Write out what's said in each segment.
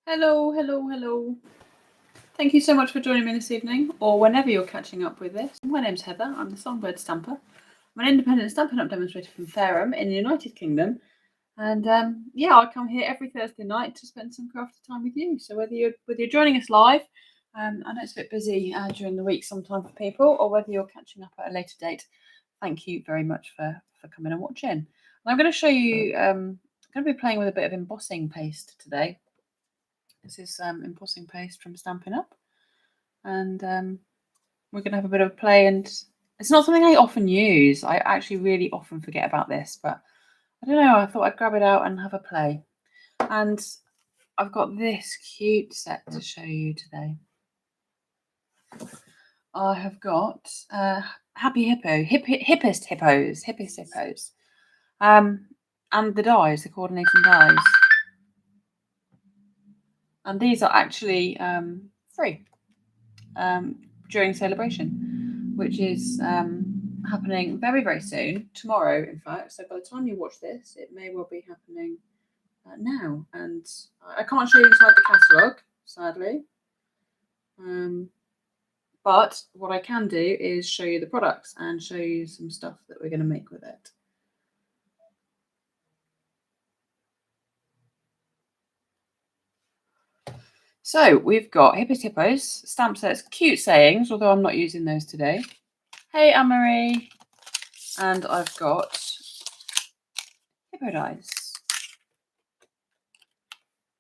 Hello, hello, hello. Thank you so much for joining me this evening, or whenever you're catching up with this. My name's Heather, I'm the Songbird Stamper. I'm an independent Stampin' Up demonstrator from Fareham in the United Kingdom. And yeah, I come here every Thursday night to spend some crafty time with you. So whether you're joining us live, I know it's a bit busy during the week sometimes for people, or whether you're catching up at a later date, thank you very much for coming and watching. And I'm going to show you, I'm going to be playing with a bit of embossing paste today. This is embossing paste from Stampin' Up, and we're going to have a bit of a play. And it's not something I often use. I actually really often forget about this, but I don't know, I thought I'd grab it out and have a play. And I've got this cute set to show you today. I have got Happy Hippo, Hippest Hippos, and the dies, the coordinating dies. And these are actually free during celebration, which is happening very, very soon, tomorrow, in fact. So by the time you watch this, it may well be happening now. And I can't show you inside the catalogue, sadly. But what I can do is show you the products and show you some stuff that we're going to make with it. So we've got Hippos Hippos, stamp sets, cute sayings, although I'm not using those today. Hey, Anne-Marie. And I've got Hippo dies.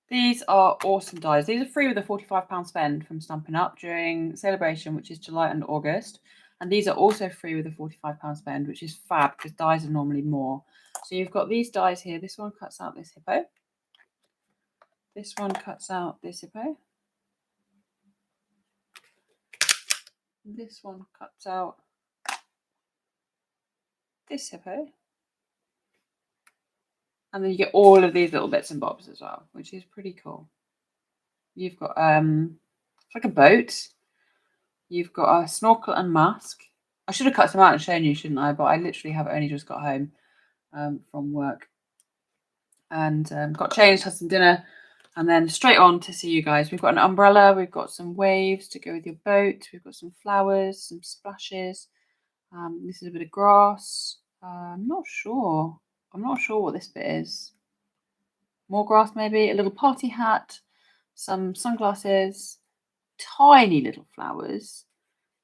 These are awesome dies. These are free with a £45 spend from Stampin' Up during celebration, which is July and August. And these are also free with a £45 spend, which is fab because dies are normally more. So you've got these dies here. This one cuts out this hippo. This one cuts out this hippo. This one cuts out this hippo. And then you get all of these little bits and bobs as well, which is pretty cool. You've got it's like a boat. You've got a snorkel and mask. I should have cut some out and shown you, shouldn't I? But I literally have only just got home from work. And got changed, had some dinner, and then straight on to see you guys. We've got an umbrella, we've got some waves to go with your boat, we've got some flowers, some splashes. This is a bit of grass. I'm not sure what this bit is. More grass maybe, a little party hat, some sunglasses, tiny little flowers,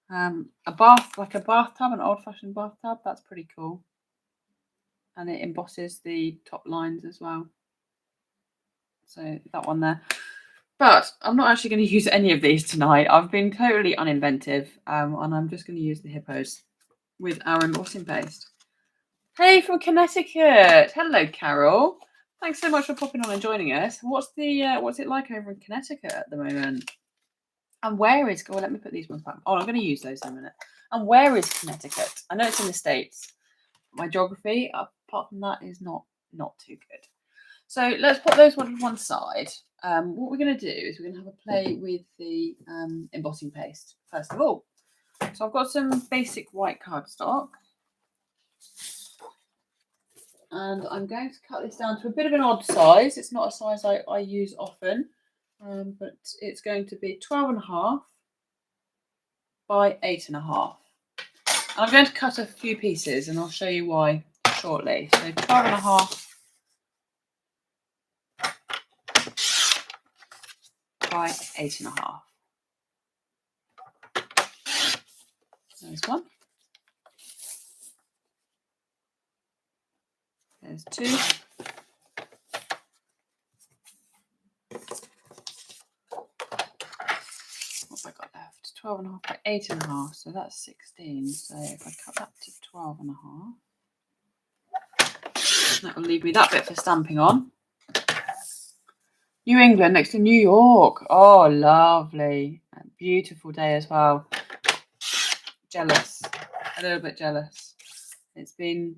a bath, like a bathtub, an old-fashioned bathtub. That's pretty cool. And it embosses the top lines as well. So that one there. But I'm not actually going to use any of these tonight. I've been totally uninventive, and I'm just going to use the hippos with our embossing paste. Hey, from Connecticut. Hello, Carol. Thanks so much for popping on and joining us. What's it like over in Connecticut at the moment? And where is? Well, let me put these ones back. Oh, I'm going to use those in a minute. And where is Connecticut? I know it's in the States. My geography, apart from that, is not too good. So let's put those ones to one side. What we're going to do is we're going to have a play with the embossing paste first of all. So I've got some basic white cardstock. And I'm going to cut this down to a bit of an odd size. It's not a size I use often, but it's going to be 12.5 by 8.5. And I'm going to cut a few pieces and I'll show you why shortly. So 12.5 by 8.5. There's one. There's two. What have I got left? 12.5 by 8.5. So that's 16. So if I cut that to 12.5, that will leave me that bit for stamping on. New England next to New York. Oh, lovely. A beautiful day as well. Jealous. A little bit jealous. It's been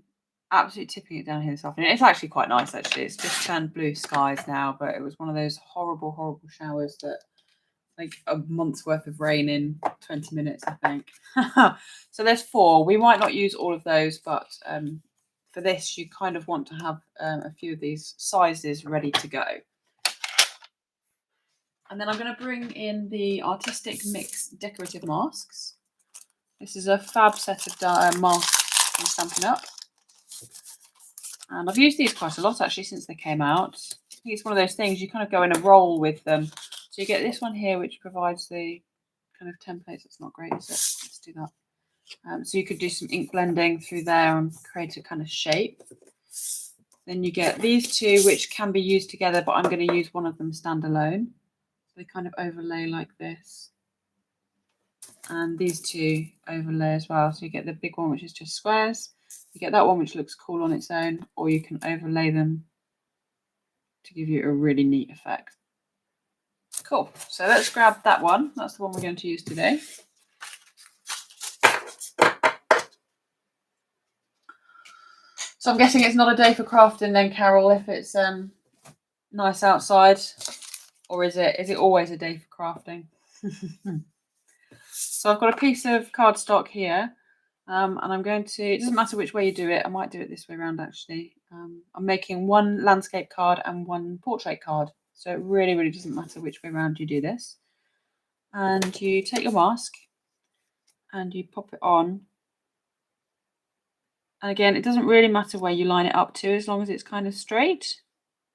absolutely tipping it down here this afternoon. It's actually quite nice, actually. It's just turned blue skies now, but it was one of those horrible, horrible showers that, like, a month's worth of rain in 20 minutes, I think. So there's 4. We might not use all of those, but for this, you kind of want to have a few of these sizes ready to go. And then I'm going to bring in the Artistic Mix Decorative Masks. This is a fab set of masks I'm Stampin' Up. And I've used these quite a lot actually since they came out. I think it's one of those things you kind of go in a roll with them. So you get this one here, which provides the kind of templates. It's not great, is it? Let's do that. So you could do some ink blending through there and create a kind of shape. Then you get these two, which can be used together, but I'm going to use one of them standalone. They kind of overlay like this. And these two overlay as well. So you get the big one, which is just squares. You get that one, which looks cool on its own, or you can overlay them to give you a really neat effect. Cool. So let's grab that one. That's the one we're going to use today. So I'm guessing it's not a day for crafting then, Carol, if it's nice outside, or is it always a day for crafting? So I've got a piece of cardstock here, and I'm going to, it doesn't matter which way you do it, I might do it this way around actually. I'm making one landscape card and one portrait card, so it really, really doesn't matter which way around you do this. And you take your mask and you pop it on. And again, it doesn't really matter where you line it up to, as long as it's kind of straight.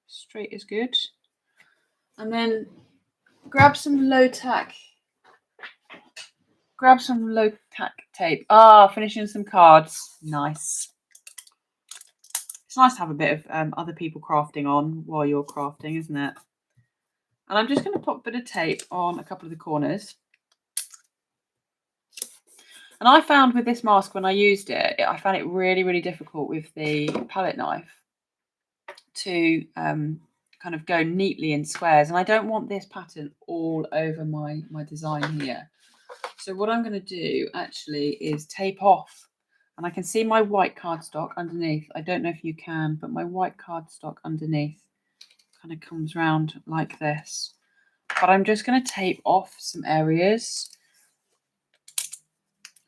Straight is good. And then grab some low tack. Grab some low tack tape. Finishing some cards. Nice. It's nice to have a bit of other people crafting on while you're crafting, isn't it? And I'm just going to pop a bit of tape on a couple of the corners. And I found with this mask, when I used it, I found it really, really difficult with the palette knife to kind of go neatly in squares. And I don't want this pattern all over my design here. So what I'm going to do actually is tape off. And I can see my white cardstock underneath. I don't know if you can, but my white cardstock underneath kind of comes round like this. But I'm just going to tape off some areas.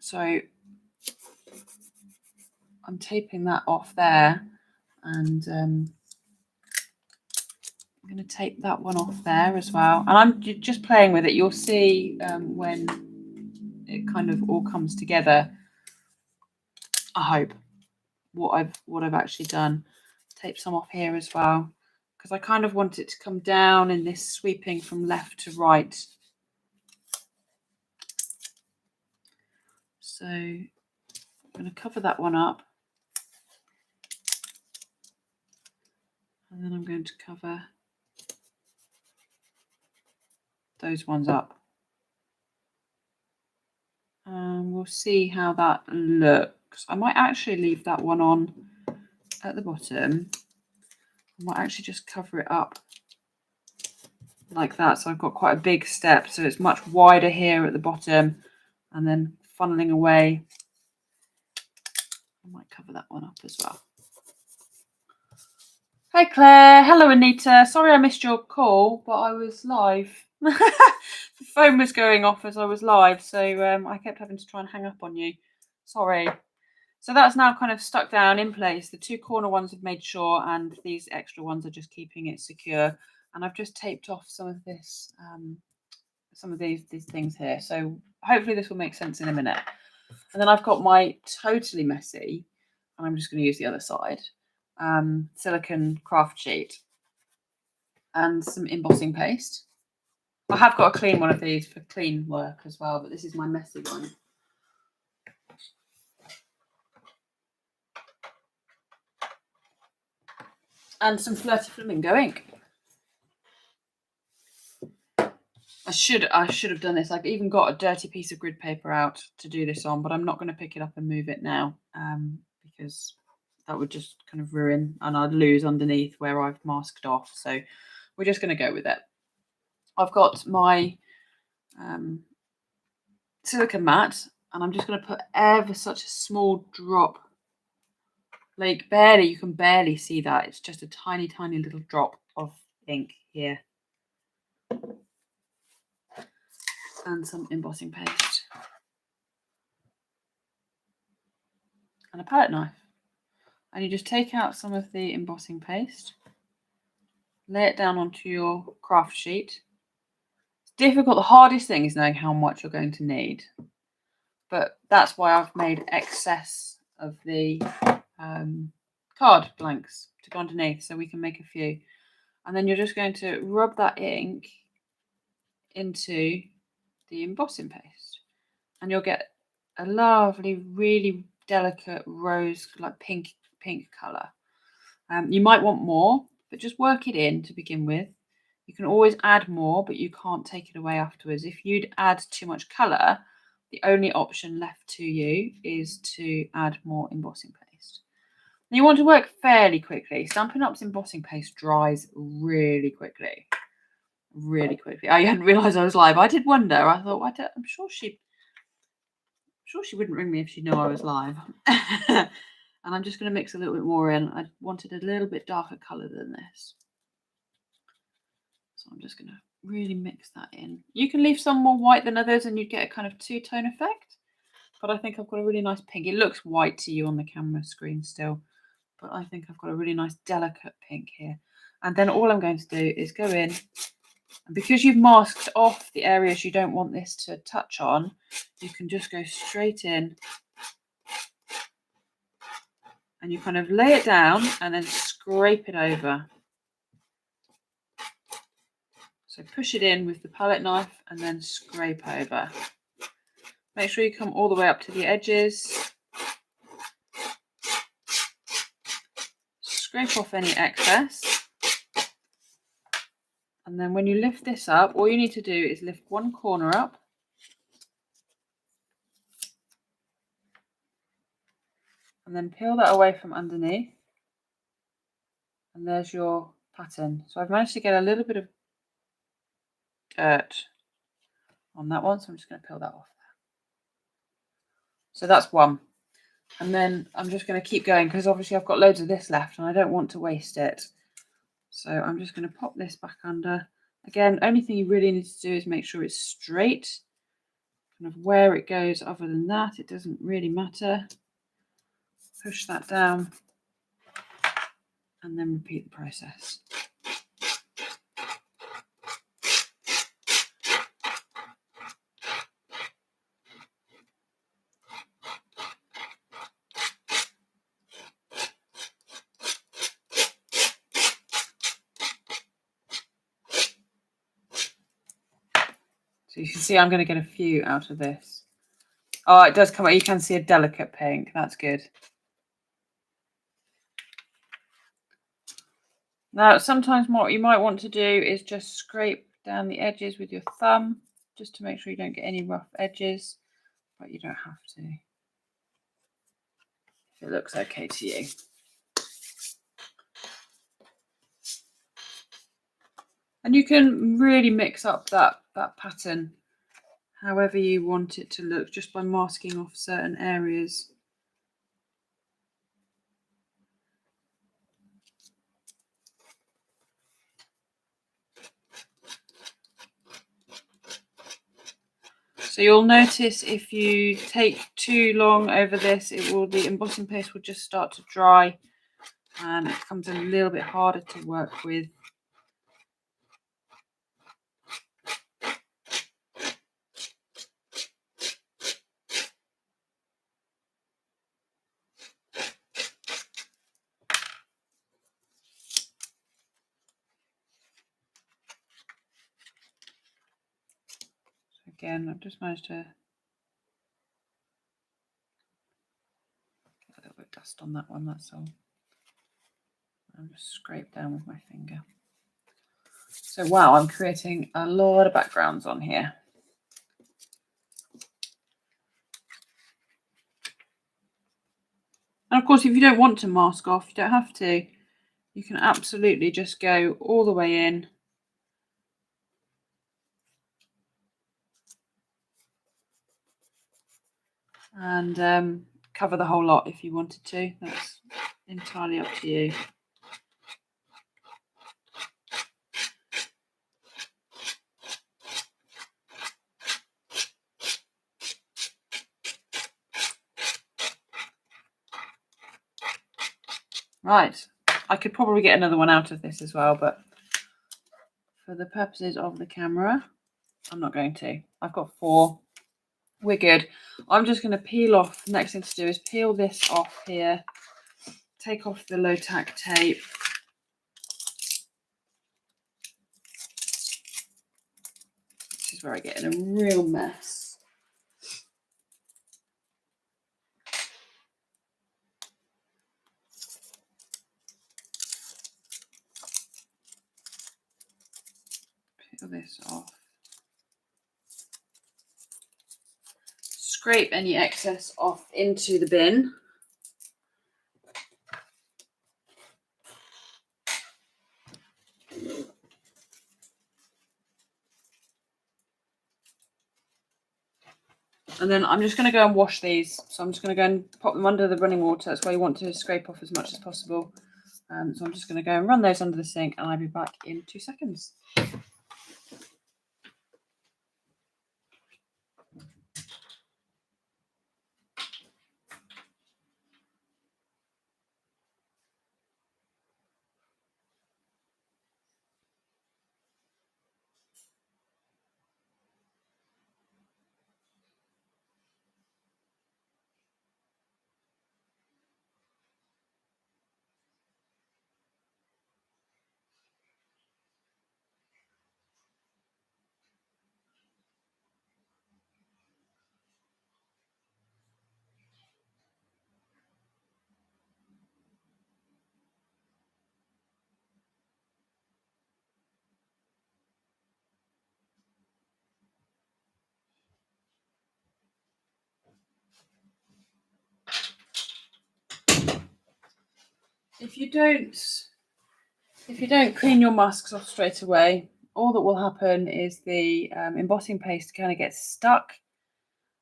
So I'm taping that off there, and I'm going to tape that one off there as well. And I'm just playing with it. You'll see when it kind of all comes together, I hope, what I've actually done. Tape some off here as well, because I kind of want it to come down in this sweeping from left to right. So I'm going to cover that one up. And then I'm going to cover those ones up. And we'll see how that looks. I might actually leave that one on at the bottom. I might actually just cover it up like that. So I've got quite a big step. So it's much wider here at the bottom, and then funneling away. I might cover that one up as well. Hey Claire, hello Anita. Sorry I missed your call, but I was live. The phone was going off as I was live, so I kept having to try and hang up on you. Sorry. So that's now kind of stuck down in place. The two corner ones have made sure, and these extra ones are just keeping it secure. And I've just taped off some of this, some of these things here. So hopefully this will make sense in a minute. And then I've got my totally messy, and I'm just going to use the other side, silicone craft sheet and some embossing paste. I have got a clean one of these for clean work as well, but this is my messy one. And some Flirty Flamingo ink. I should have done this. I've even got a dirty piece of grid paper out to do this on, but I'm not going to pick it up and move it now, because that would just kind of ruin, and I'd lose underneath where I've masked off. So we're just going to go with it. I've got my silicone mat, and I'm just going to put ever such a small drop, like barely, you can barely see that. It's just a tiny, tiny little drop of ink here. And some embossing paste. And a palette knife. And you just take out some of the embossing paste, lay it down onto your craft sheet, difficult. The hardest thing is knowing how much you're going to need. But that's why I've made excess of the card blanks to go underneath, so we can make a few. And then you're just going to rub that ink into the embossing paste, and you'll get a lovely, really delicate rose, like pink colour. You might want more, but just work it in to begin with. You can always add more, but you can't take it away afterwards. If you'd add too much colour, the only option left to you is to add more embossing paste. Now you want to work fairly quickly. Stampin' Up's embossing paste dries really quickly. Really quickly. I hadn't realised I was live. I did wonder. I thought, I'm sure she wouldn't ring me if she knew I was live. And I'm just going to mix a little bit more in. I wanted a little bit darker colour than this. So I'm just going to really mix that in. You can leave some more white than others and you'd get a kind of two-tone effect. But I think I've got a really nice pink. It looks white to you on the camera screen still. But I think I've got a really nice delicate pink here. And then all I'm going to do is go in. And because you've masked off the areas you don't want this to touch on, you can just go straight in. And you kind of lay it down and then scrape it over. So push it in with the palette knife and then scrape over. Make sure you come all the way up to the edges. Scrape off any excess. And then when you lift this up, all you need to do is lift one corner up. And then peel that away from underneath. And there's your pattern. So I've managed to get a little bit of dirt on that one. So I'm just going to peel that off there. So that's one. And then I'm just going to keep going because obviously I've got loads of this left and I don't want to waste it. So I'm just going to pop this back under. Again, only thing you really need to do is make sure it's straight. Kind of where it goes, other than that, it doesn't really matter. Push that down and then repeat the process. So you can see I'm going to get a few out of this. Oh, it does come out. You can see a delicate pink. That's good. Now, sometimes what you might want to do is just scrape down the edges with your thumb, just to make sure you don't get any rough edges, but you don't have to. If it looks okay to you. And you can really mix up that pattern however you want it to look, just by masking off certain areas. So you'll notice if you take too long over this, the embossing paste will just start to dry and it becomes a little bit harder to work with. Again, I've just managed to get a little bit of dust on that one, that's all. I'll just scrape down with my finger. So wow, I'm creating a lot of backgrounds on here. And of course, if you don't want to mask off, you don't have to. You can absolutely just go all the way in. And cover the whole lot if you wanted to. That's entirely up to you. Right, I could probably get another one out of this as well, but for the purposes of the camera, I'm not going to. I've got 4. We're good. I'm just going to peel off. The next thing to do is peel this off here. Take off the low tack tape. This is where I get in a real mess. Peel this off. Scrape any excess off into the bin. And then I'm just going to go and wash these. So I'm just going to go and pop them under the running water. That's why you want to scrape off as much as possible. So I'm just going to go and run those under the sink, and I'll be back in 2 seconds. If you don't clean your masks off straight away, all that will happen is the embossing paste kind of gets stuck.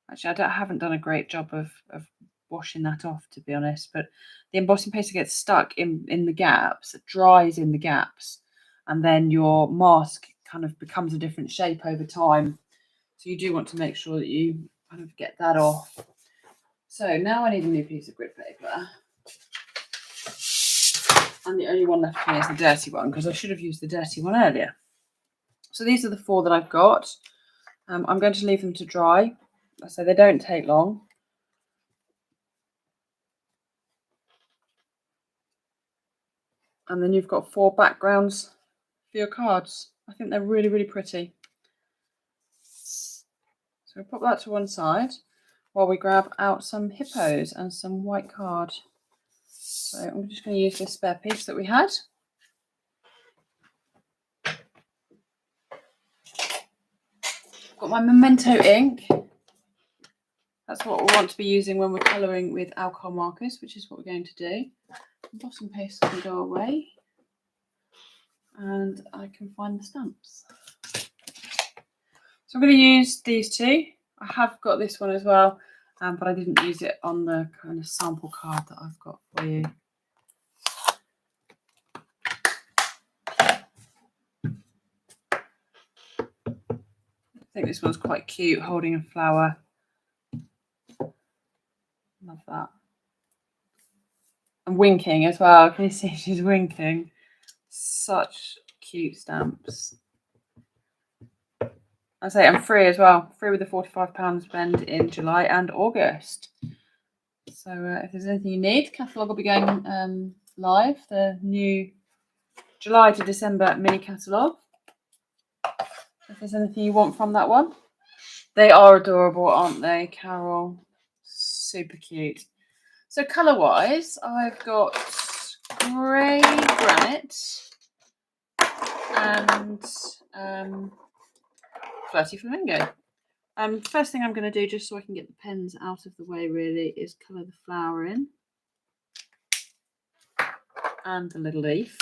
Actually, I haven't done a great job of washing that off, to be honest, but the embossing paste gets stuck in the gaps, it dries in the gaps, and then your mask kind of becomes a different shape over time. So you do want to make sure that you kind of get that off. So now I need a new piece of grid paper. And the only one left for me is the dirty one, because I should have used the dirty one earlier. So these are the 4 that I've got. I'm going to leave them to dry, so they don't take long. And then you've got 4 backgrounds for your cards. I think they're really, really pretty. So we'll pop that to one side while we grab out some hippos and some white card. So I'm just going to use this spare piece that we had. Got my Memento ink. That's what we want to be using when we're colouring with alcohol markers, which is what we're going to do. Embossing paste can go away, and I can find the stamps. So I'm going to use these 2. I have got this one as well, but I didn't use it on the kind of sample card that I've got for you. I think this one's quite cute, holding a flower. Love that. And winking as well. Can you see she's winking? Such cute stamps. I say I'm free as well. Free with the £45 spend in July and August. So if there's anything you need, catalogue will be going live. The new July to December mini catalogue. If there's anything you want from that one. They are adorable, aren't they, Carol? Super cute. So colour-wise, I've got grey granite and Flirty Flamingo. First thing I'm going to do, just so I can get the pens out of the way really, is colour the flower in. And the little leaf.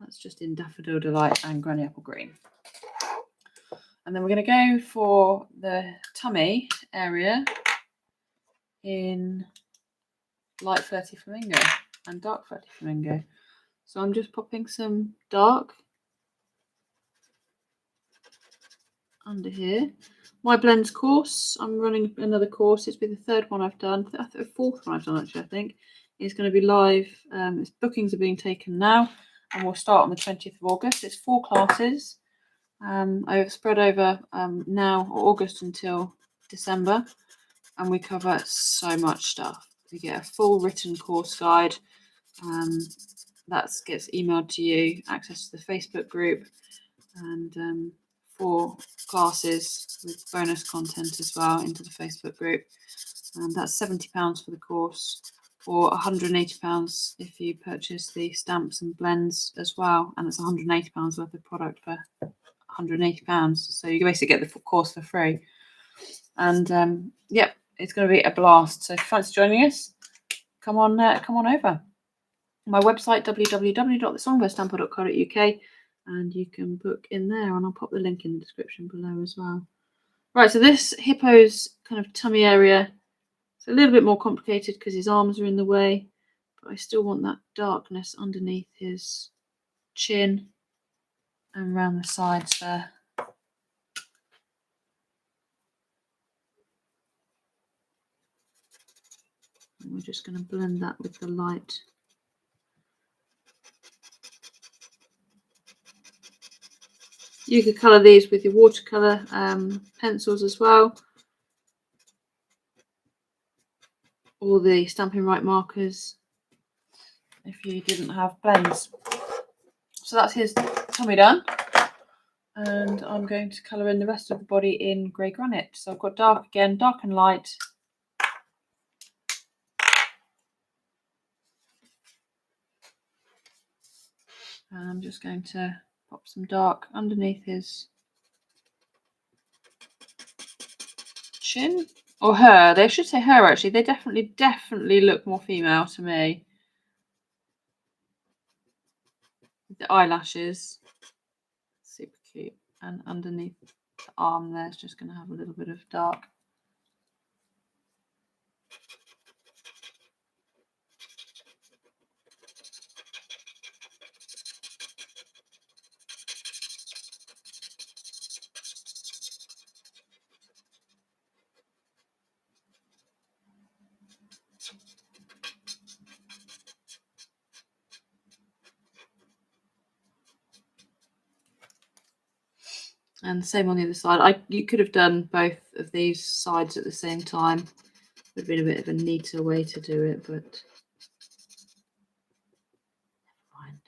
That's just in Daffodil Delight and Granny Apple Green. And then we're going to go for the tummy area in light Flirty Flamingo and dark Flirty Flamingo. So I'm just popping some dark under here. My blends course, I'm running another course. It's been the 3rd one I've done, the 4th one I've done actually, I think. It's going to be live. Bookings are being taken now, and we'll start on the 20th of August. It's 4 classes. I've spread over now August until December, and we cover so much stuff. We get a full written course guide that gets emailed to you, access to the Facebook group, and 4 classes with bonus content as well into the Facebook group. And that's £70 for the course, or £180 if you purchase the stamps and blends as well. And it's £180 worth of product for £180. So you basically get the course for free. And yep, it's going to be a blast. So if you fancy joining us, come on over. My website, www.thesongbirdStamper.co.uk, and you can book in there, and I'll pop the link in the description below as well. Right, so this hippo's kind of tummy area, it's a little bit more complicated because his arms are in the way, but I still want that darkness underneath his chin and around the sides there. And we're just going to blend that with the light. You could colour these with your watercolour pencils as well, or the Stampin' Right markers if you didn't have blends. So that's his tummy done, and I'm going to colour in the rest of the body in grey granite. So I've got dark again, dark and light. And I'm just going to pop some dark underneath his chin, or her. They should say her actually. They definitely look more female to me. With the eyelashes, super cute. And underneath the arm there's just going to have a little bit of dark. And the same on the other side. You could have done both of these sides at the same time. Would have been a bit of a neater way to do it, but never mind.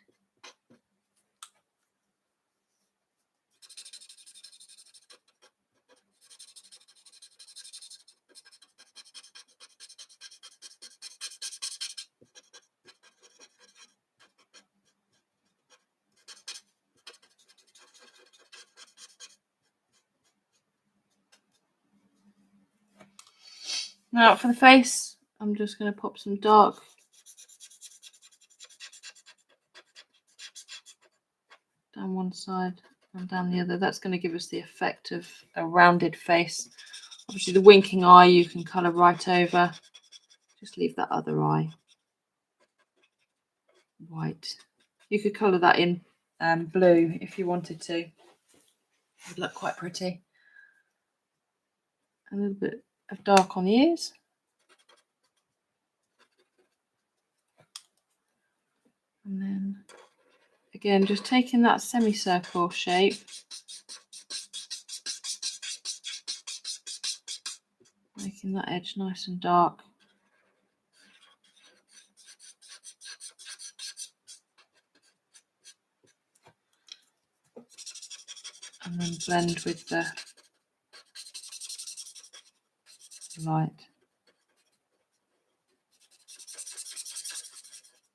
Now for the face, I'm just going to pop some dark down one side and down the other. That's going to give us the effect of a rounded face. Obviously the winking eye you can colour right over. Just leave that other eye white. You could colour that in blue if you wanted to. It would look quite pretty. A little bit of dark on the ears. And then again, just taking that semicircle shape, making that edge nice and dark. And then blend with the light.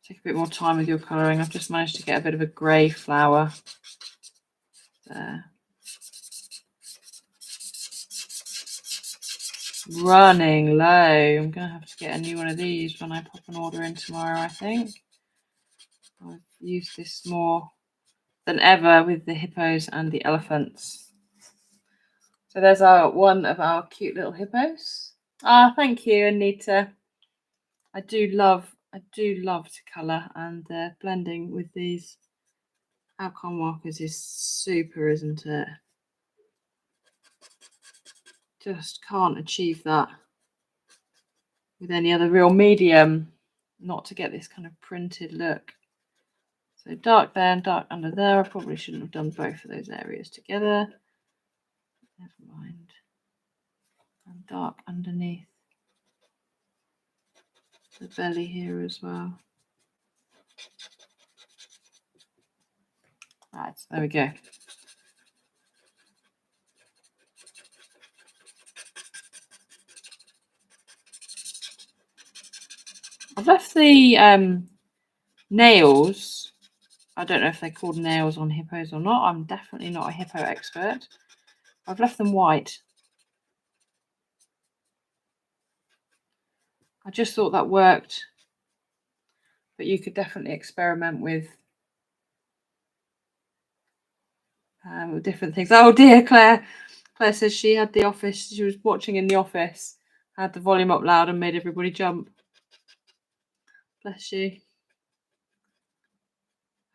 Take a bit more time with your colouring. I've just managed to get a bit of a grey flower there. Running low. I'm going to have to get a new one of these when I pop an order in tomorrow, I think. I've used this more than ever with the hippos and the elephants. So there's one of our cute little hippos. Ah, thank you, Anita. I do love to colour, and blending with these alcohol markers is super, isn't it? Just can't achieve that with any other real medium, not to get this kind of printed look. So dark there and dark under there. I probably shouldn't have done both of those areas together. Never mind. And dark underneath the belly here as well. Right, there we go. I've left the nails. I don't know if they're called nails on hippos or not. I'm definitely not a hippo expert. I've left them white. I just thought that worked. But you could definitely experiment with different things. Oh dear, Claire. Claire says she had the office. She was watching in the office, had the volume up loud and made everybody jump. Bless you.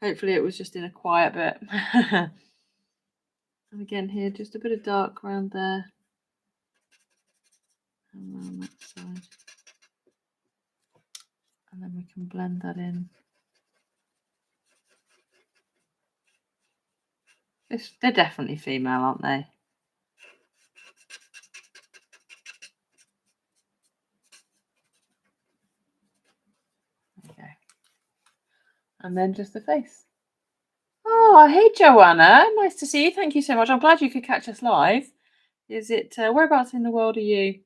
Hopefully it was just in a quiet bit. And again here, just a bit of dark around there. And around that side. And then we can blend that in. They're definitely female, aren't they? Okay. And then just the face. Oh, hey, Joanna. Nice to see you. Thank you so much. I'm glad you could catch us live. Is it, whereabouts in the world are you? I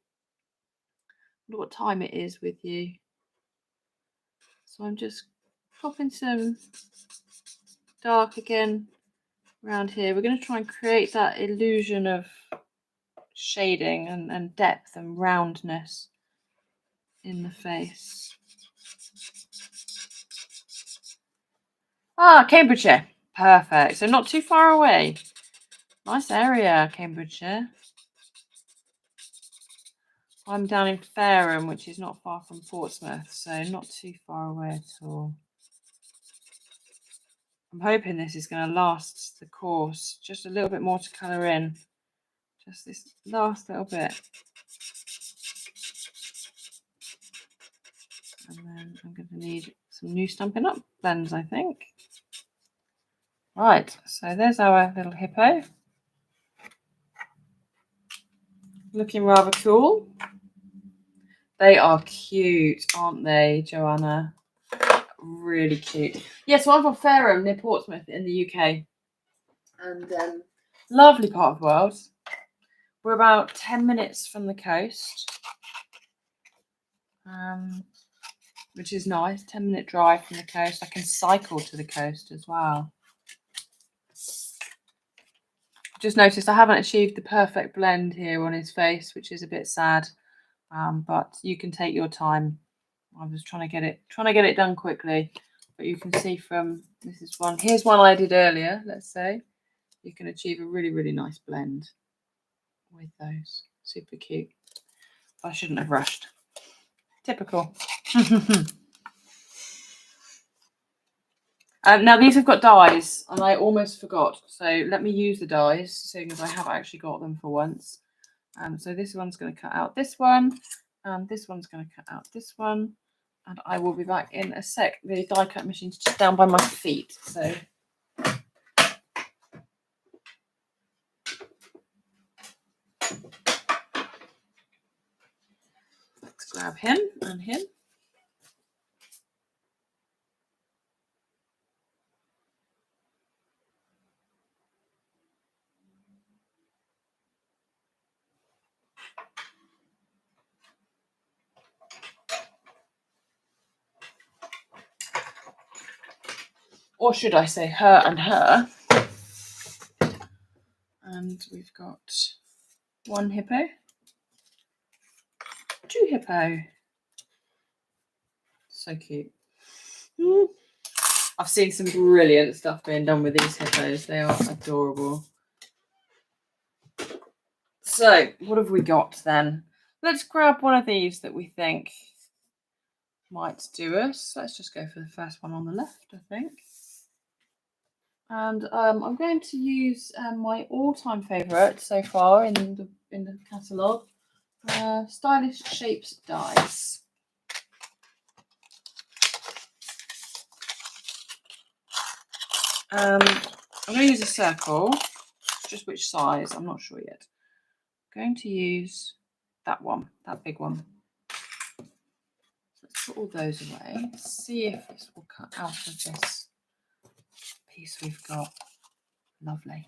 wonder what time it is with you. So I'm just popping some dark again around here. We're going to try and create that illusion of shading and depth and roundness in the face. Ah, Cambridgeshire. Perfect. So not too far away. Nice area, Cambridgeshire. I'm down in Fareham, which is not far from Portsmouth, so not too far away at all. I'm hoping this is going to last the course. Just a little bit more to colour in. Just this last little bit. And then I'm going to need some new Stampin' Up blends, I think. Right, so there's our little hippo. Looking rather cool. They are cute, aren't they, Joanna? Really cute. Yeah, so I'm from Fareham, near Portsmouth in the UK. And lovely part of the world. We're about 10 minutes from the coast. Which is nice. 10-minute drive from the coast. I can cycle to the coast as well. Just noticed I haven't achieved the perfect blend here on his face, which is a bit sad. But you can take your time. I was trying to get it done quickly, but you can see from this is one. Here's one I did earlier. Let's say you can achieve a really, really nice blend with those. Super cute. I shouldn't have rushed. Typical. Now these have got dies, and I almost forgot. So let me use the dies, seeing as I have actually got them for once. So this one's going to cut out this one, and this one's going to cut out this one, and I will be back in a sec. The die cut machine's just down by my feet, so. Let's grab him and him. Or should I say her and her? And we've got one hippo, two hippo. So cute. I've seen some brilliant stuff being done with these hippos. They are adorable. So, what have we got then? Let's grab one of these that we think might do us. Let's just go for the first one on the left, I think. And I'm going to use my all-time favourite so far in the catalogue, Stylish Shapes dies. I'm going to use a circle, just which size, I'm not sure yet. I'm going to use that one, that big one. Let's put all those away. See if this will cut out of this piece we've got. Lovely.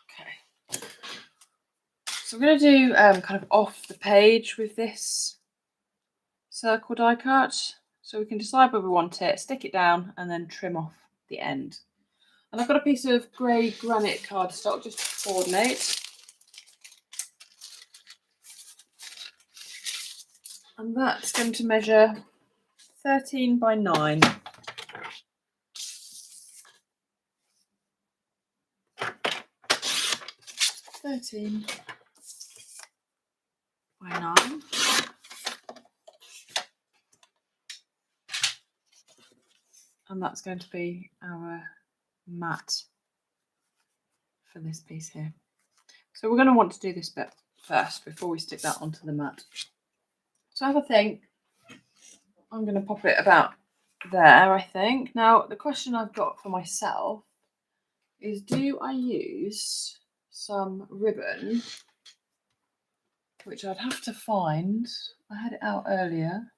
Okay. So we're going to do kind of off the page with this circle die cut. So we can decide where we want it, stick it down and then trim off the end. And I've got a piece of grey granite cardstock just to coordinate. And that's going to measure 13 by 9. 13 by 9. And that's going to be our mat for this piece here. So we're going to want to do this bit first before we stick that onto the mat. So have a think. I'm going to pop it about there, I think. Now, the question I've got for myself is, do I use some ribbon, which I'd have to find. I had it out earlier.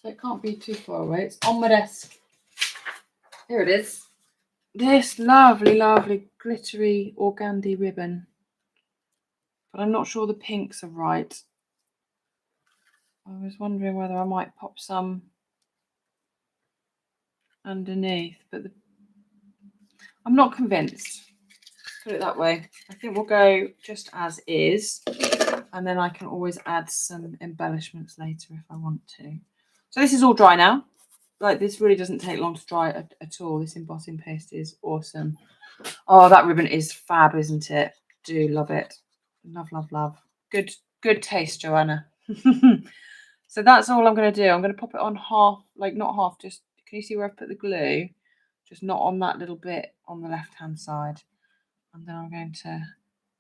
So it can't be too far away. It's on my desk. Here it is. This lovely, lovely glittery organdy ribbon. But I'm not sure the pinks are right. I was wondering whether I might pop some underneath, but I'm not convinced. Put it that way. I think we'll go just as is, and then I can always add some embellishments later if I want to. So this is all dry now. Like, this really doesn't take long to dry at all. This embossing paste is awesome. Oh, that ribbon is fab, isn't it? Do love it. Love, love, love. Good taste, Joanna. So that's all I'm going to do. I'm going to pop it on half, like not half, just, can you see where I've put the glue? Just not on that little bit on the left-hand side. And then I'm going to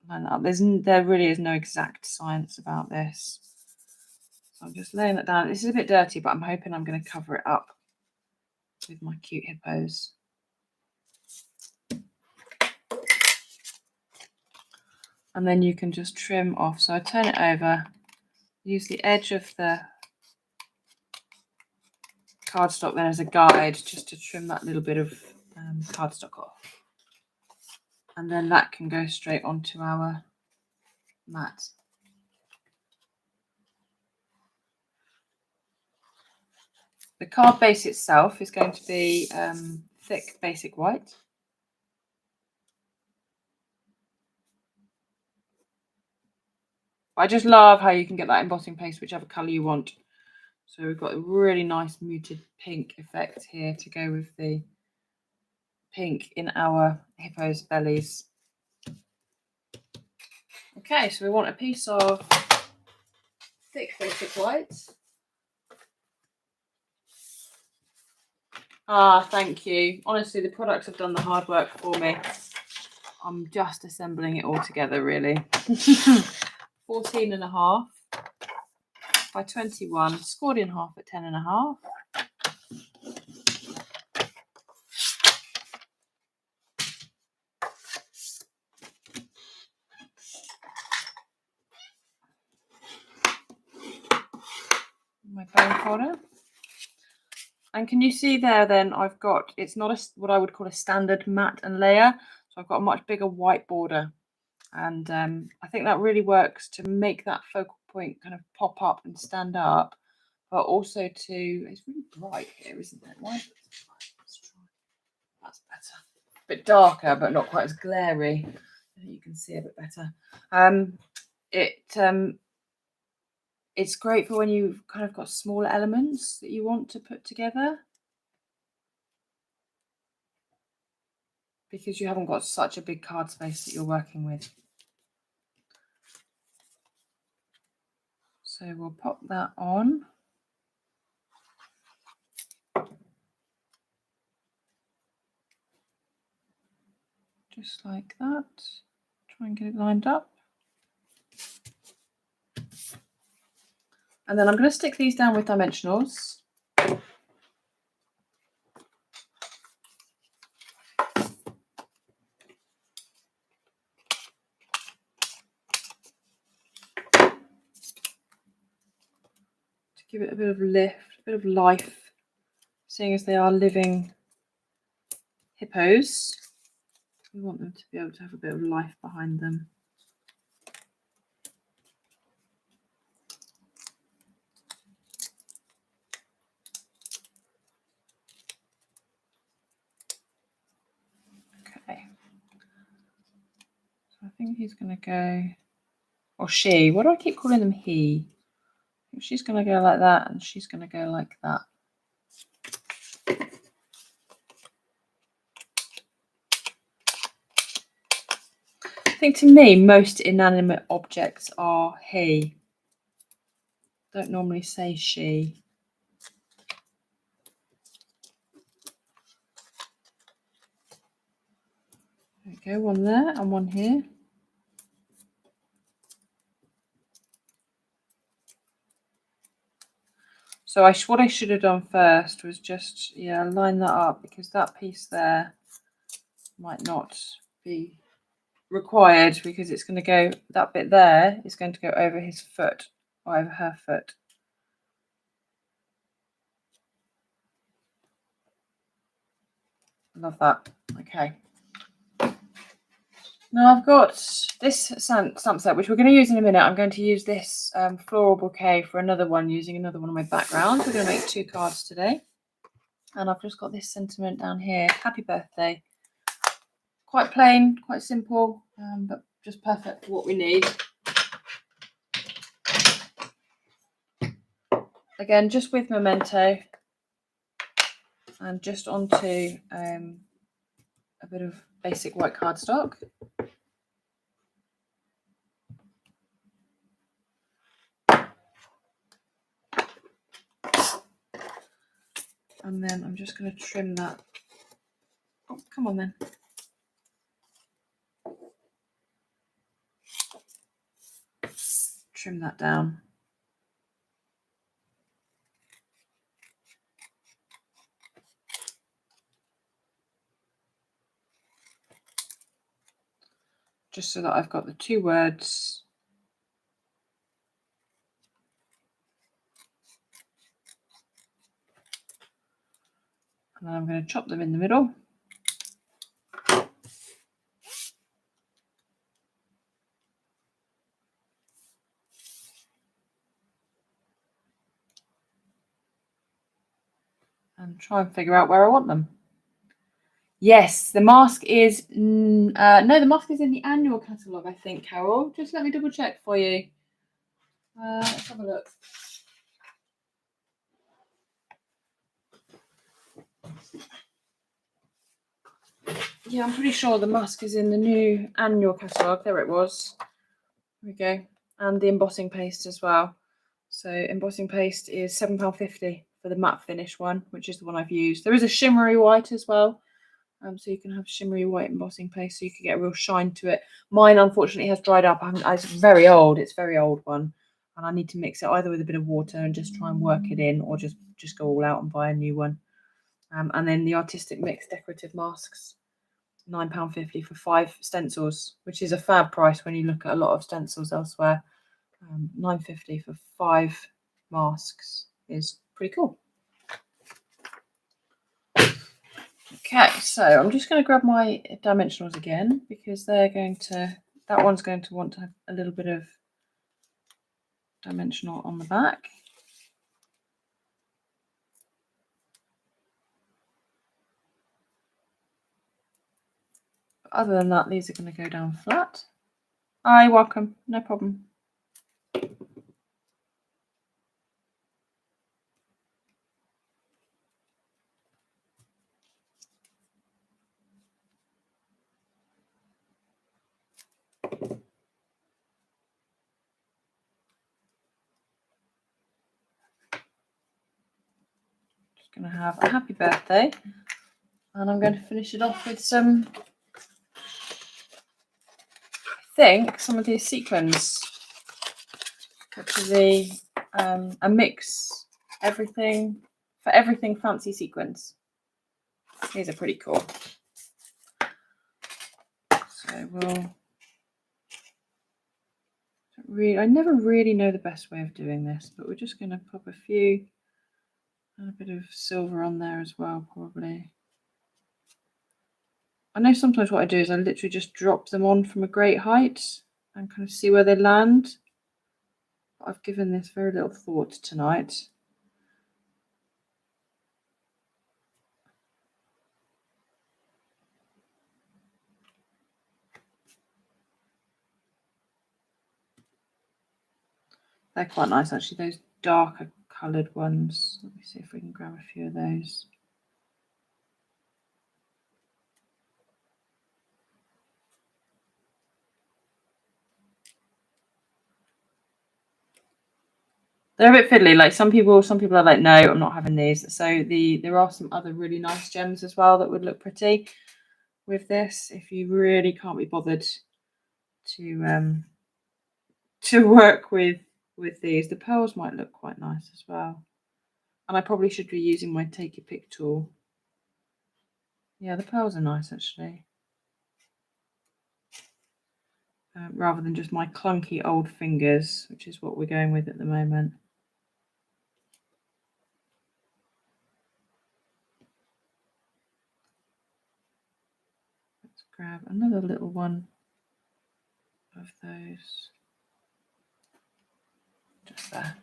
line that up. There really is no exact science about this. So I'm just laying that down. This is a bit dirty, but I'm hoping I'm going to cover it up with my cute hippos. And then you can just trim off. So I turn it over, use the edge of the cardstock then as a guide, just to trim that little bit of cardstock off. And then that can go straight onto our mat. The card base itself is going to be thick basic white. I just love how you can get that embossing paste whichever colour you want. So we've got a really nice muted pink effect here to go with the pink in our hippos' bellies. Okay, so we want a piece of thick basic white. Ah, thank you. Honestly, the products have done the hard work for me. I'm just assembling it all together, really. 14.5 by 21, scored in half at 10.5. My bone folder. And can you see there then I've got, it's not what I would call a standard mat and layer. So I've got a much bigger white border. And I think that really works to make that focal point kind of pop up and stand up. But also to, it's really bright here, isn't it? Why is it so bright? Let's try. That's better. A bit darker, but not quite as glary. I think you can see a bit better. It's great for when you've kind of got smaller elements that you want to put together, because you haven't got such a big card space that you're working with. So we'll pop that on. Just like that. Try and get it lined up. And then I'm going to stick these down with dimensionals. Give it a bit of lift, a bit of life, seeing as they are living hippos. We want them to be able to have a bit of life behind them. Okay. So I think he's going to go, or she. What do I keep calling them he? I think she's going to go like that, and she's going to go like that. I think to me, most inanimate objects are he. Don't normally say she. There we go, one there and one here. So what I should have done first was just, line that up, because that piece there might not be required, because it's going to go, that bit there is going to go over his foot or over her foot. Love that. Okay. Now I've got this stamp set, which we're going to use in a minute. I'm going to use this floral bouquet for another one, using another one of my backgrounds. We're going to make 2 cards today. And I've just got this sentiment down here. Happy birthday. Quite plain, quite simple, but just perfect for what we need. Again, just with memento, and just onto a bit of basic white cardstock. And then I'm just going to trim that. Oh, come on then. Trim that down. Just so that I've got the 2 words. And then I'm going to chop them in the middle. And try and figure out where I want them. Yes, the mask is, no, the mask is in the annual catalogue, I think, Carol. Just let me double check for you. Let's have a look. Yeah, I'm pretty sure the mask is in the new annual catalogue. There it was. There we go. And the embossing paste as well. So embossing paste is £7.50 for the matte finish one, which is the one I've used. There is a shimmery white as well. So you can have shimmery white embossing paste, so you can get a real shine to it. Mine, unfortunately, has dried up. It's very old. It's a very old one. And I need to mix it either with a bit of water and just try and work it in, or just go all out and buy a new one. And then the Artistic Mix decorative masks, £9.50 for 5 stencils, which is a fab price when you look at a lot of stencils elsewhere. £9.50 for 5 masks is pretty cool. Okay, so I'm just going to grab my dimensionals again, because they're going to, that one's going to want to have a little bit of dimensional on the back. But other than that, these are going to go down flat. Hi, welcome, no problem. going to have a happy birthday, and I'm going to finish it off with some, I think, some of these sequins, which is a mix, everything fancy sequins. These are pretty cool. So I never really know the best way of doing this, but we're just going to pop a few, and a bit of silver on there as well, probably. I know sometimes what I do is I literally just drop them on from a great height and kind of see where they land. But I've given this very little thought tonight. They're quite nice, actually, those darker coloured ones. Let me see if we can grab a few of those. They're a bit fiddly. Like some people are like, no, I'm not having these. So there are some other really nice gems as well that would look pretty with this if you really can't be bothered to work with these. The pearls might look quite nice as well. And I probably should be using my take your pick tool. Yeah, the pearls are nice actually. Rather than just my clunky old fingers, which is what we're going with at the moment. Let's grab another little one of those. Just there.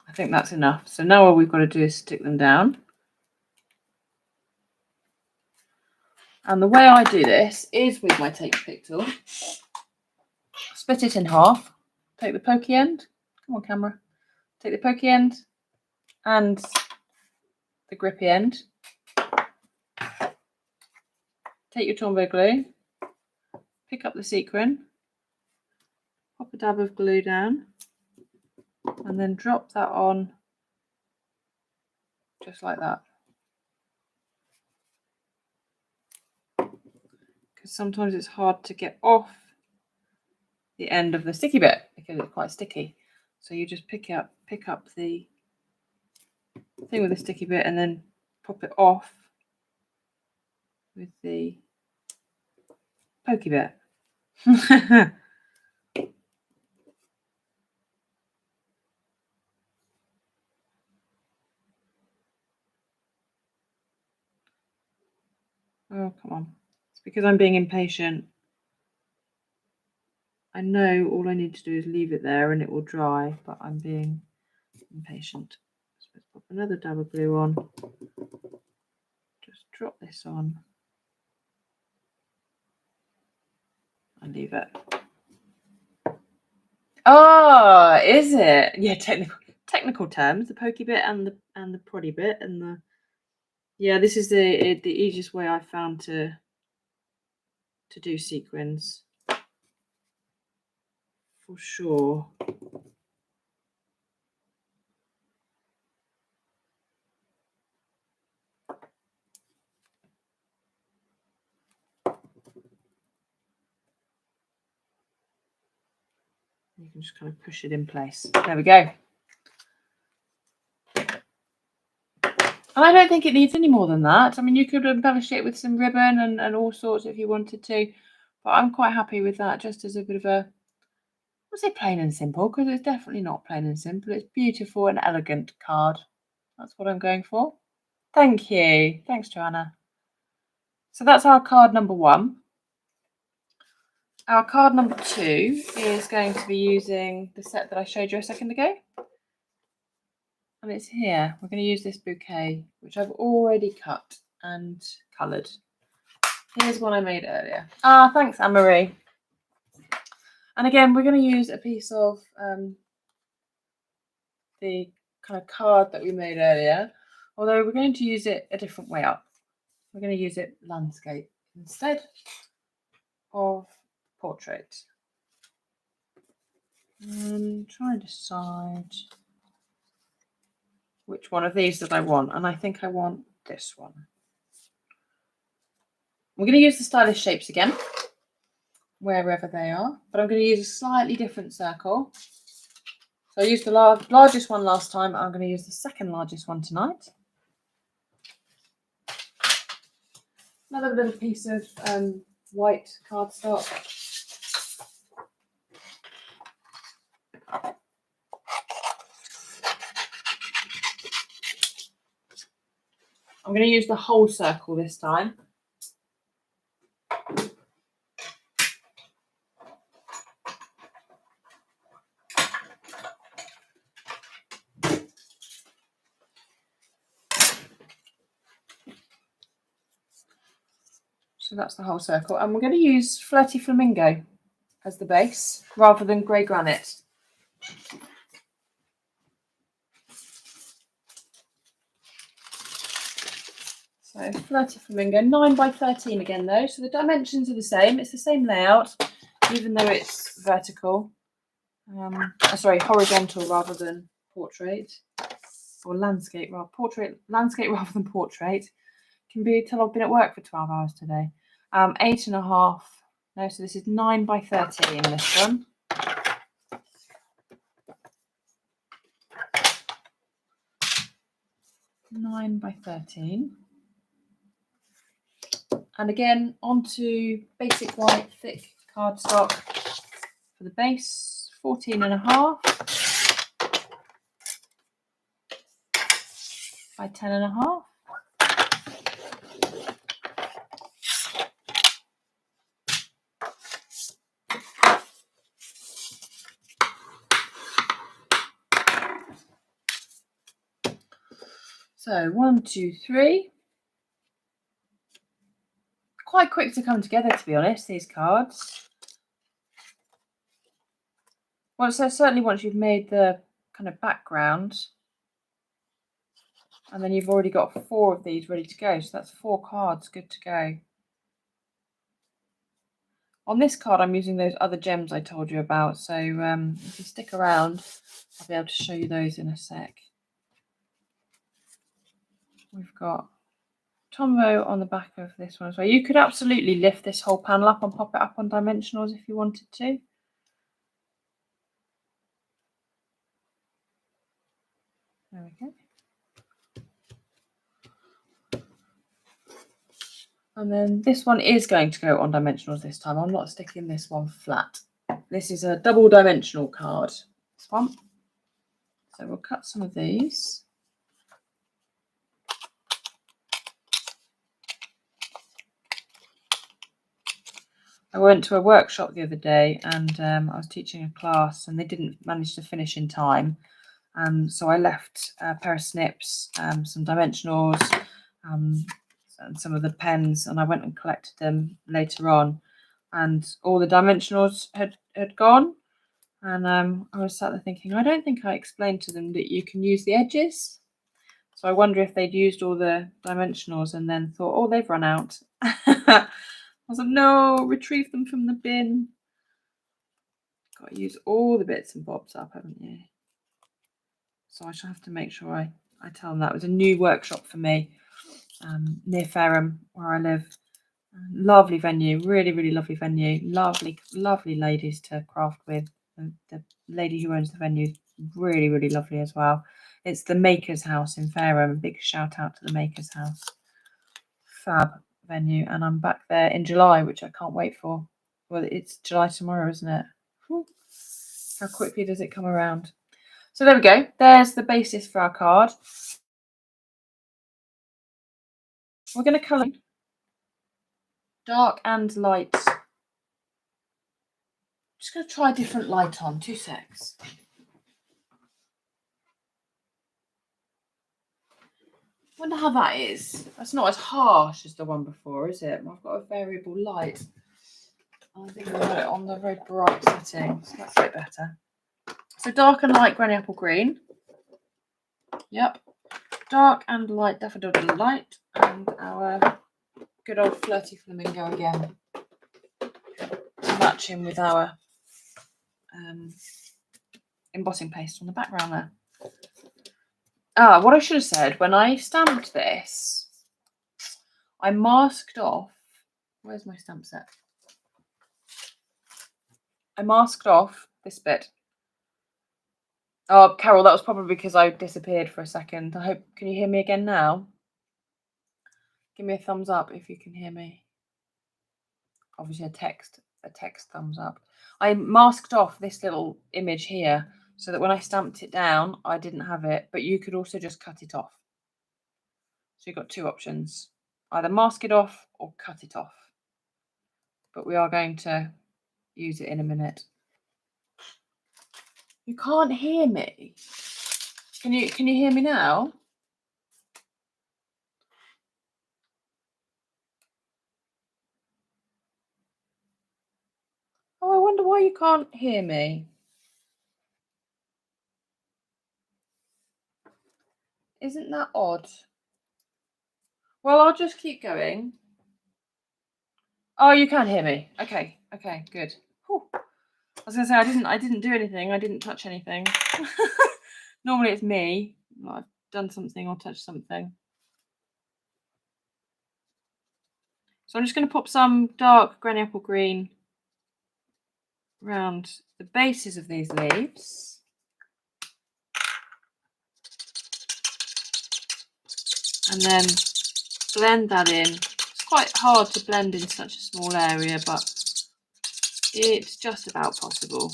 I think that's enough. So now all we've got to do is stick them down. And the way I do this is with my take your pick tool. Split it in half. Take the pokey end. Come on, camera. Take the pokey end and the grippy end. Take your Tombow glue. Pick up the sequin. Pop a dab of glue down. And then drop that on just like that. Because sometimes it's hard to get off the end of the sticky bit because it's quite sticky. So you just pick up the thing with the sticky bit and then pop it off with the pokey bit. Oh, come on. It's because I'm being impatient. I know all I need to do is leave it there and it will dry, but I'm being impatient. So let's pop another dab of glue on. Just drop this on and leave it. Oh, is it? Yeah, technical terms, the pokey bit and the proddy bit and the this is the easiest way I've found to do sequins for sure. You can just kind of push it in place. There we go. And I don't think it needs any more than that. I mean, you could embellish it with some ribbon and all sorts if you wanted to, but I'm quite happy with that just as a bit of a, I would say plain and simple, because it's definitely not plain and simple. It's beautiful and elegant card. That's what I'm going for. Thank you. Thanks, Joanna. So that's our card number 1. Our card number 2 is going to be using the set that I showed you a second ago. And it's here. We're going to use this bouquet, which I've already cut and coloured. Here's one I made earlier. Ah, thanks, Anne-Marie. And again, we're going to use a piece of the kind of card that we made earlier, although we're going to use it a different way up. We're going to use it landscape instead of portrait. And try and decide which one of these did I want, and I think I want this one. I'm going to use the stylish shapes again, wherever they are, but I'm going to use a slightly different circle. So I used the largest one last time. I'm going to use the second largest one tonight. Another little piece of white cardstock. I'm going to use the whole circle this time. So that's the whole circle. And we're going to use Flirty Flamingo as the base rather than grey granite. So Flirty Flamingo, 9 by 13 again though. So the dimensions are the same. It's the same layout, even though it's vertical. Horizontal rather than portrait, or landscape rather than portrait. Can be till I've been at work for 12 hours today. 8.5. No, so this is 9 by 13. This one. Nine by 13. And again, onto basic white thick cardstock for the base. 14.5 by 10.5. So 1, 2, 3. Quite quick to come together, to be honest, these cards. Well, so certainly once you've made the kind of background, and then you've already got 4 of these ready to go. So that's 4 cards good to go. On this card, I'm using those other gems I told you about. So if you stick around, I'll be able to show you those in a sec. We've got Tombow on the back of this one as well. You could absolutely lift this whole panel up and pop it up on dimensionals if you wanted to. There we go. And then this one is going to go on dimensionals this time. I'm not sticking this one flat. This is a double dimensional card, this one. So we'll cut some of these. I went to a workshop the other day and I was teaching a class and they didn't manage to finish in time. So I left a pair of snips, some dimensionals, and some of the pens, and I went and collected them later on. And all the dimensionals had gone. And I was sat there thinking, I don't think I explained to them that you can use the edges. So I wonder if they'd used all the dimensionals and then thought, oh, they've run out. I was like, no, retrieve them from the bin. Got to use all the bits and bobs up, haven't you? So I shall have to make sure I tell them that. It was a new workshop for me near Fareham, where I live. Lovely venue, really, really lovely venue. Lovely, lovely ladies to craft with. The lady who owns the venue is really, really lovely as well. It's the Maker's House in Fareham. Big shout out to the Maker's House. Fab venue. And I'm back there in July, which I can't wait for. Well, it's July tomorrow, isn't it? Whew. How quickly does it come around? So there we go. There's the basis for our card. We're going to colour dark and light. Just going to try a different light on. 2 secs. Wonder how that is. That's not as harsh as the one before, is it? I've got a variable light. I think I've got it on the very bright setting, so that's a bit better. So dark and light granny apple green. Yep. Dark and light daffodil delight, and our good old flirty flamingo again, matching with our embossing paste on the background there. What I should have said, when I stamped this, I masked off. Where's my stamp set? I masked off this bit. Oh, Carol, that was probably because I disappeared for a second. I hope, can you hear me again now? Give me a thumbs up if you can hear me. Obviously a text thumbs up. I masked off this little image here so that when I stamped it down, I didn't have it, but you could also just cut it off. So you've got two options, either mask it off or cut it off. But we are going to use it in a minute. You can't hear me. Can you hear me now? Oh, I wonder why you can't hear me. Isn't that odd? Well, I'll just keep going. Oh, you can hear me. Okay, good. Whew. I was gonna say I didn't do anything. I didn't touch anything. Normally it's me. I've done something or touched something. So I'm just going to pop some dark granny apple green around the bases of these leaves. And then blend that in. It's quite hard to blend in such a small area, but it's just about possible.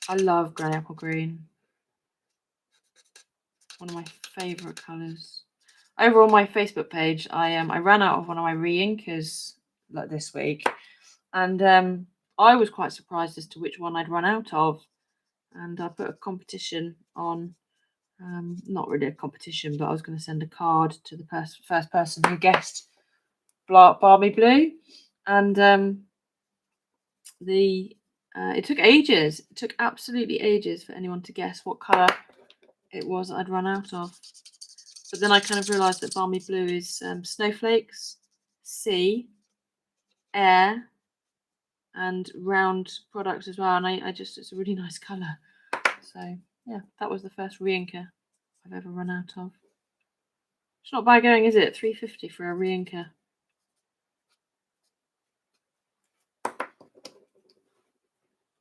I love granny apple green. One of my favourite colours. Over on my Facebook page, I ran out of one of my re-inkers like this week, and I was quite surprised as to which one I'd run out of, and I put a competition on. Not really a competition, but I was going to send a card to the first person who guessed Balmy Blue, and it took ages. It took absolutely ages for anyone to guess what colour it was I'd run out of. But then I kind of realised that Balmy Blue is snowflakes, sea, air, and round product as well. And I just, it's a really nice colour. So yeah, that was the first re-inker I've ever run out of. It's not bad going, is it? $3.50 for a re-inker.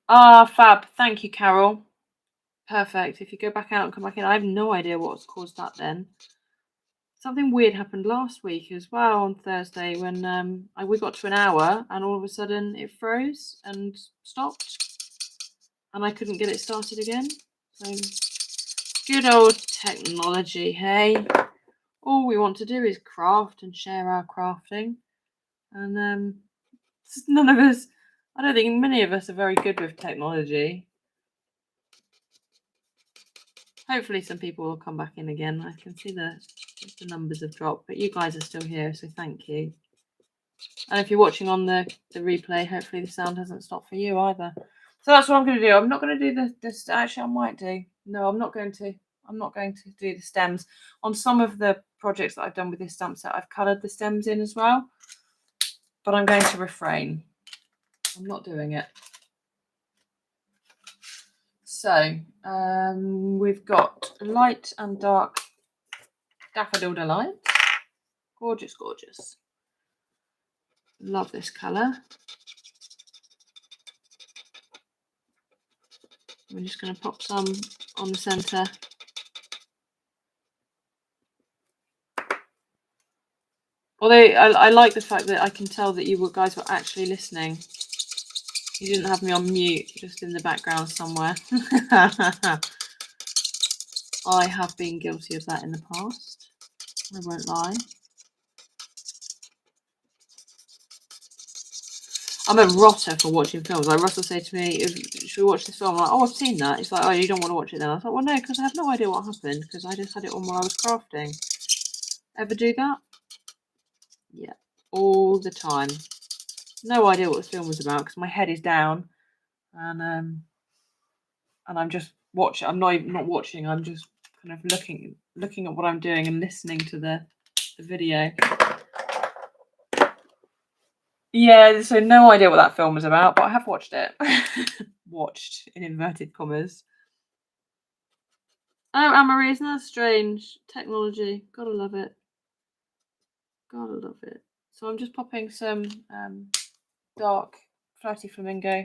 Ah, fab. Thank you, Carol. Perfect. If you go back out and come back in, I have no idea what's caused that then. Something weird happened last week as well on Thursday when we got to an hour and all of a sudden it froze and stopped and I couldn't get it started again. So good old technology, hey? All we want to do is craft and share our crafting, and none of us, I don't think many of us are very good with technology. Hopefully some people will come back in again. I can see the numbers have dropped, but you guys are still here, so thank you. And if you're watching on the replay, hopefully the sound hasn't stopped for you either. So that's what I'm going to do. I'm not going to do this. Actually, I might do. No, I'm not going to. I'm not going to do the stems. On some of the projects that I've done with this stamp set, I've coloured the stems in as well. But I'm going to refrain. I'm not doing it. So we've got light and dark Daffodil Delight. Gorgeous, gorgeous. Love this colour. I'm just going to pop some on the centre. Although I like the fact that I can tell that you guys were actually listening. You didn't have me on mute, just in the background somewhere. I have been guilty of that in the past. I won't lie. I'm a rotter for watching films. Like Russell said to me, should we watch this film? I'm like, oh, I've seen that. He's like, oh, you don't want to watch it then? I was like, well, no, because I have no idea what happened, because I just had it on while I was crafting. Ever do that? Yeah, all the time. No idea what this film was about, because my head is down, and I'm just watching. I'm not watching. I'm just kind of looking at what I'm doing and listening to the video. Yeah, so no idea what that film was about, but I have watched it. Watched in inverted commas. Oh, Anne-Marie, isn't that strange? Technology. Gotta love it. Gotta love it. So I'm just popping some dark Flirty Flamingo.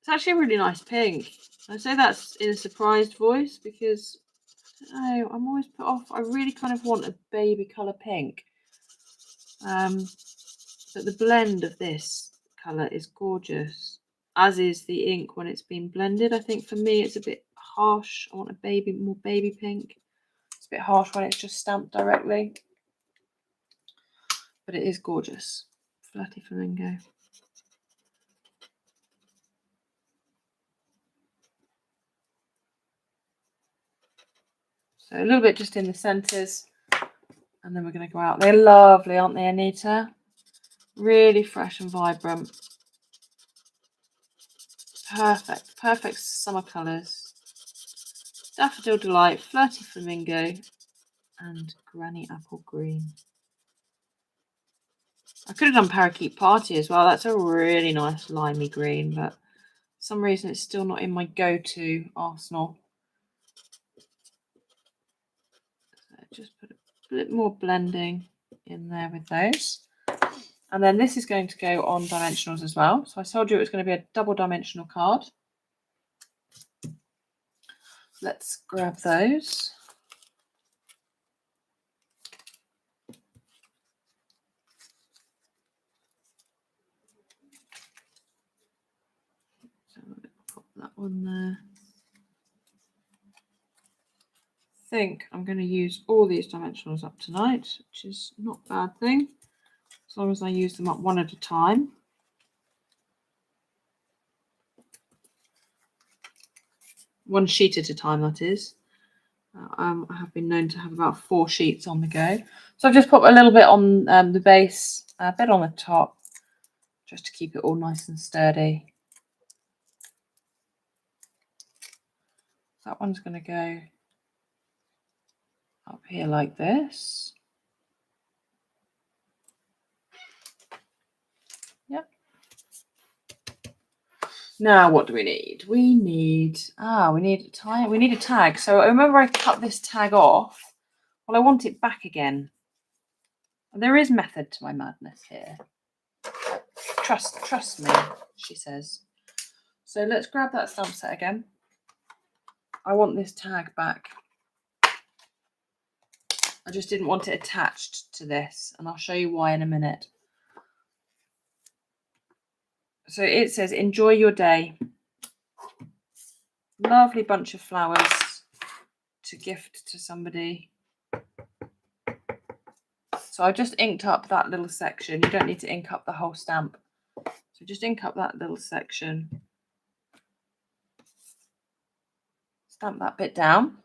It's actually a really nice pink. I say that's in a surprised voice because I don't know, I'm always put off. I really kind of want a baby colour pink. But the blend of this colour is gorgeous, as is the ink when it's been blended. I think for me it's a bit harsh. I want a more baby pink. It's a bit harsh when it's just stamped directly. But it is gorgeous. Flirty Flamingo. So a little bit just in the centres. And then we're going to go out. They're lovely, aren't they, Anita? Really fresh and vibrant. Perfect summer colours. Daffodil Delight, Flirty Flamingo, and Granny Apple Green. I could have done Parakeet Party as well. That's a really nice limey green, but for some reason it's still not in my go-to arsenal. So just put a bit more blending in there with those. And then this is going to go on dimensionals as well. So I told you it was going to be a double dimensional card. Let's grab those. So pop that one there. I think I'm going to use all these dimensionals up tonight, which is not a bad thing, as long as I use them up one at a time. One sheet at a time, that is. I have been known to have about 4 sheets on the go. So I've just put a little bit on the base, a bit on the top, just to keep it all nice and sturdy. That one's going to go up here like this. Yep. Now what do we need? We need a tag. So I remember I cut this tag off. Well, I want it back again. There is method to my madness here. Trust me, she says. So let's grab that stamp set again. I want this tag back. I just didn't want it attached to this, and I'll show you why in a minute. So it says, enjoy your day. Lovely bunch of flowers to gift to somebody. So I just inked up that little section. You don't need to ink up the whole stamp. So just ink up that little section. Stamp that bit down.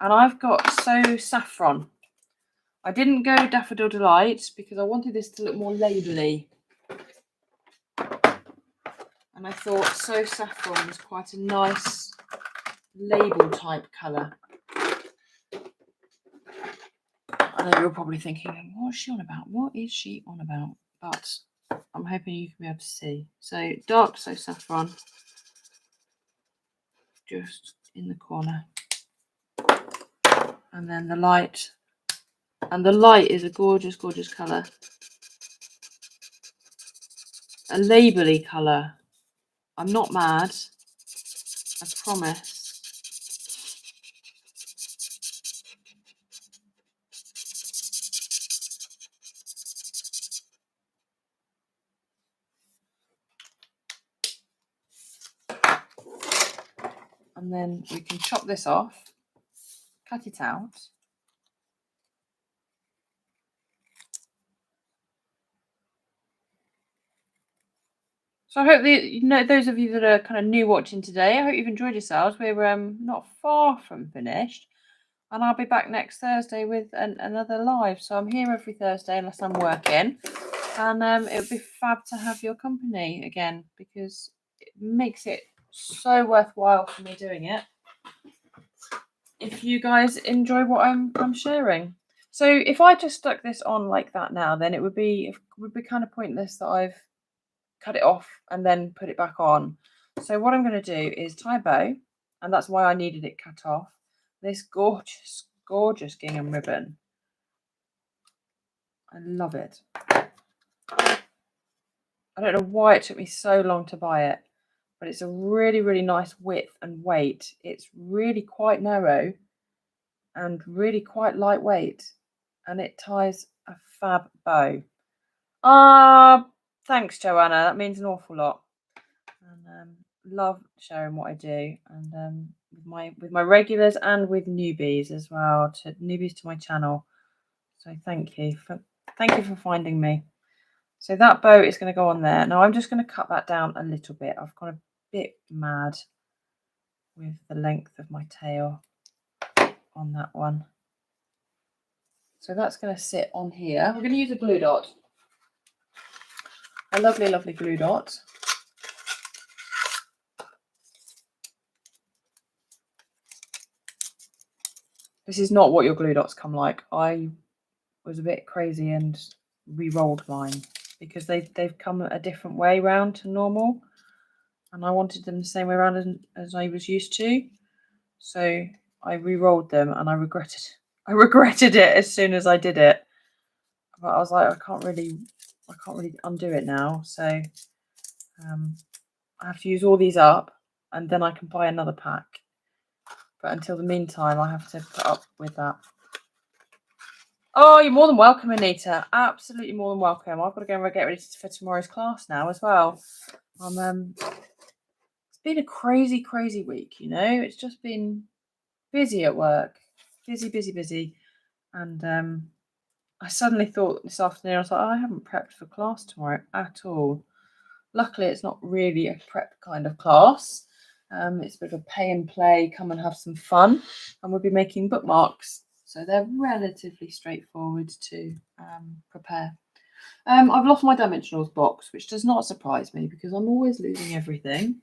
And I've got So Saffron. I didn't go Daffodil Delight because I wanted this to look more labelly. And I thought So Saffron was quite a nice label type colour. I know you're probably thinking, what is she on about? What is she on about? But I'm hoping you can be able to see. So dark So Saffron, just in the corner. And then the light. And the light is a gorgeous, gorgeous colour. A labelly colour. I'm not mad. I promise. And then we can chop this off, cut it out. So I hope that, those of you that are kind of new watching today, I hope you've enjoyed yourselves. We're not far from finished. And I'll be back next Thursday with another live. So I'm here every Thursday unless I'm working. And it would be fab to have your company again because it makes it so worthwhile for me doing it. if you guys enjoy what I'm sharing. So if I just stuck this on like that now, then it would be kind of pointless that I've cut it off and then put it back on. So what I'm going to do is tie a bow, and that's why I needed it cut off. This gorgeous, gorgeous gingham ribbon. I love it. I don't know why it took me so long to buy it, but it's a really, really nice width and weight. It's really quite narrow and really quite lightweight, and it ties a fab bow. Thanks, Joanna. That means an awful lot. And love sharing what I do, and with my regulars and with newbies as well, newbies to my channel. So thank you for finding me. So that bow is going to go on there. Now I'm just going to cut that down a little bit. I've gone a bit mad with the length of my tail on that one. So that's going to sit on here. We're going to use a glue dot. A lovely, lovely glue dot. This is not what your glue dots come like. I was a bit crazy and re-rolled mine because they've come a different way round to normal, and I wanted them the same way around as I was used to. So I re-rolled them, and I regretted it as soon as I did it. But I was like, I can't really undo it now. So I have to use all these up, and then I can buy another pack. But until the meantime, I have to put up with that. Oh, you're more than welcome, Anita. Absolutely more than welcome. I've got to go and get ready for tomorrow's class now as well. It's been a crazy, crazy week, you know. It's just been busy at work. Busy. And I suddenly thought this afternoon, I was like, oh, I haven't prepped for class tomorrow at all. Luckily, it's not really a prep kind of class. It's a bit of a pay and play, come and have some fun. And we'll be making bookmarks. So they're relatively straightforward to prepare. I've lost my dimensionals box, which does not surprise me because I'm always losing everything.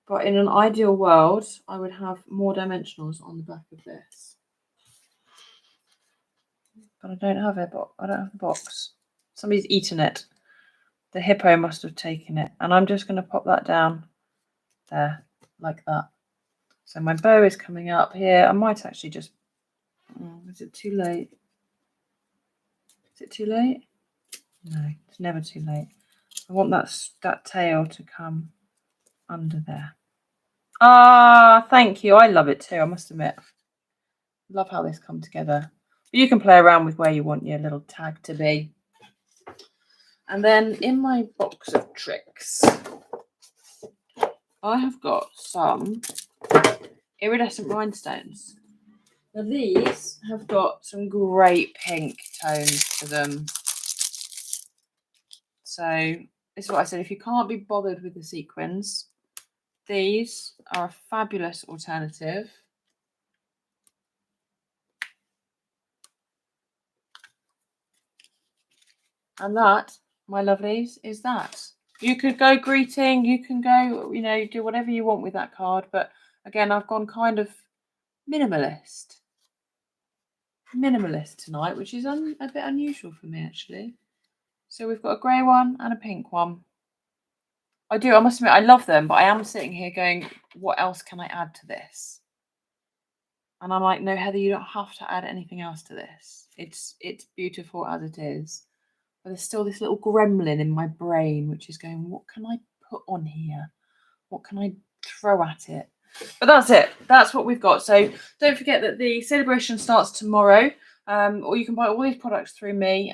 But in an ideal world, I would have more dimensionals on the back of this. But I don't have it. I don't have the box. Somebody's eaten it. The hippo must have taken it. And I'm just going to pop that down there like that. So my bow is coming up here. I might actually just... is it too late? Is it too late? No, it's never too late. I want that tail to come under there. Thank you. I love it too, I must admit. Love how this come together. But you can play around with where you want your little tag to be. And then in my box of tricks, I have got some Iridescent Rhinestones. Now these have got some great pink tones to them. So this is what I said, if you can't be bothered with the sequins, these are a fabulous alternative. And that, my lovelies, is that. You could go greeting, you can go, you know, do whatever you want with that card. But again, I've gone kind of minimalist tonight, which is a bit unusual for me, actually. So we've got a grey one and a pink one. I must admit, I love them, but I am sitting here going, what else can I add to this? And I'm like, no, Heather, you don't have to add anything else to this. It's beautiful as it is. But there's still this little gremlin in my brain, which is going, what can I put on here? What can I throw at it? But that's it. That's what we've got. So don't forget that the celebration starts tomorrow, or you can buy all these products through me.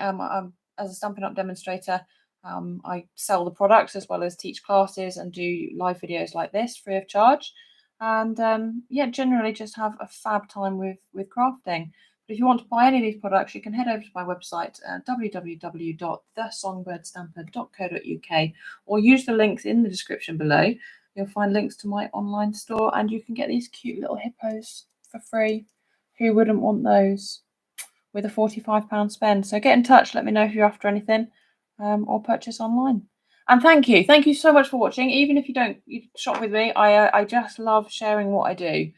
As a Stampin' Up! Demonstrator, I sell the products as well as teach classes and do live videos like this free of charge. And yeah, generally just have a fab time with crafting. But if you want to buy any of these products, you can head over to my website, www.thesongbirdStamper.co.uk, or use the links in the description below. You'll find links to my online store, and you can get these cute little hippos for free. Who wouldn't want those with a £45 spend? So get in touch, let me know if you're after anything, or purchase online. And thank you so much for watching. Even if you shop with me, I just love sharing what I do.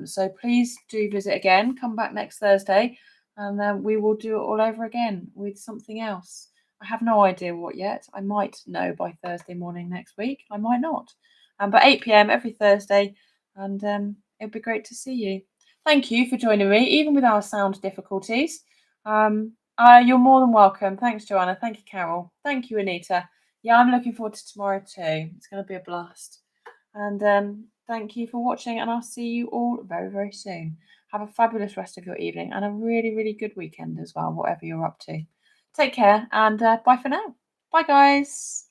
So please do visit again. Come back next Thursday, and then we will do it all over again with something else. I have no idea what yet. I might know by Thursday morning next week. I might not. But 8 p.m. every Thursday, and it'd be great to see you. Thank you for joining me, even with our sound difficulties. You're more than welcome. Thanks, Joanna. Thank you, Carol. Thank you, Anita. Yeah, I'm looking forward to tomorrow too. It's going to be a blast. And thank you for watching, and I'll see you all very, very soon. Have a fabulous rest of your evening and a really, really good weekend as well, whatever you're up to. Take care, and bye for now. Bye, guys.